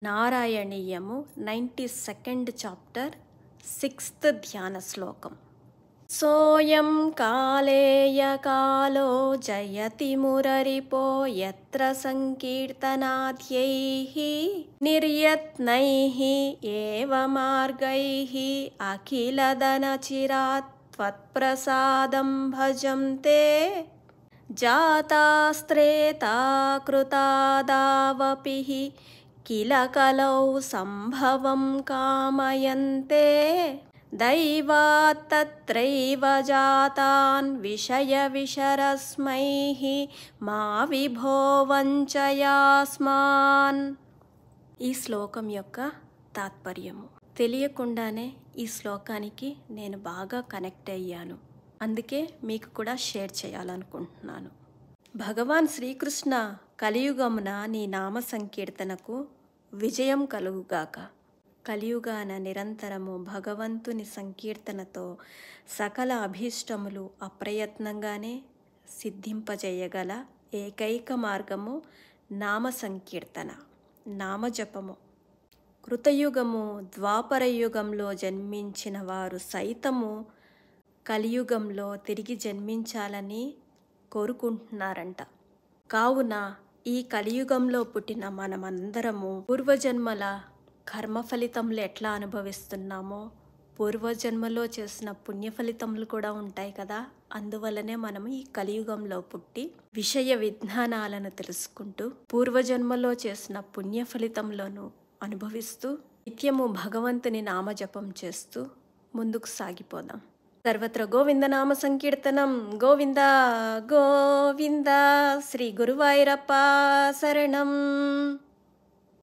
నారాయణీయము 92nd chapter 6th ధ్యాన శ్లోకం. సోయం కాలేయ కాలో జయతి మురరిపో యత్ర సంకీర్తనాద్యైః నిర్యత్నైః ఏవ మార్గైః అఖిలదనచిరాత్ త్వత్ప్రసాదం భజంతే జాతాస్త్రేతా కృతాదావపిః కిల కలౌ సంభవం కామయంతే దైవాత్తత్రైవ జాతాన్ విషయ విషరస్మైః మా విభో వంచయాస్మాన్. ఈ శ్లోకం యొక్క తాత్పర్యము తెలియకుండానే ఈ శ్లోకానికి నేను బాగా కనెక్ట్ అయ్యాను. అందుకే మీకు కూడా షేర్ చేయాలనుకుంటున్నాను. భగవాన్ శ్రీకృష్ణ, కలియుగమున నీ నామ సంకీర్తనకు విజయం కలుగుగాక. కలియుగాన నిరంతరము భగవంతుని సంకీర్తనతో సకల అభీష్టములు అప్రయత్నంగానే సిద్ధింపజేయగల ఏకైక మార్గము నామ సంకీర్తన, నామజపము. కృతయుగము, ద్వాపర యుగంలో జన్మించిన వారు సైతము కలియుగంలో తిరిగి జన్మించాలని కోరుకుంటున్నారంట. కావున ఈ కలియుగంలో పుట్టిన మనమందరము పూర్వజన్మల కర్మ ఫలితములు ఎట్లా అనుభవిస్తున్నామో పూర్వజన్మలో చేసిన పుణ్య ఫలితములు కూడా ఉంటాయి కదా. అందువల్లనే మనం ఈ కలియుగంలో పుట్టి విషయ విజ్ఞానాలను తెలుసుకుంటూ పూర్వజన్మలో చేసిన పుణ్య ఫలితంలోనూ అనుభవిస్తూ నిత్యము భగవంతుని నామజపం చేస్తూ ముందుకు సాగిపోదాం. సర్వత్ర గోవింద నామ సంకీర్తనం. గోవింద గోవింద. శ్రీ గురువాయూరప్ప శరణం.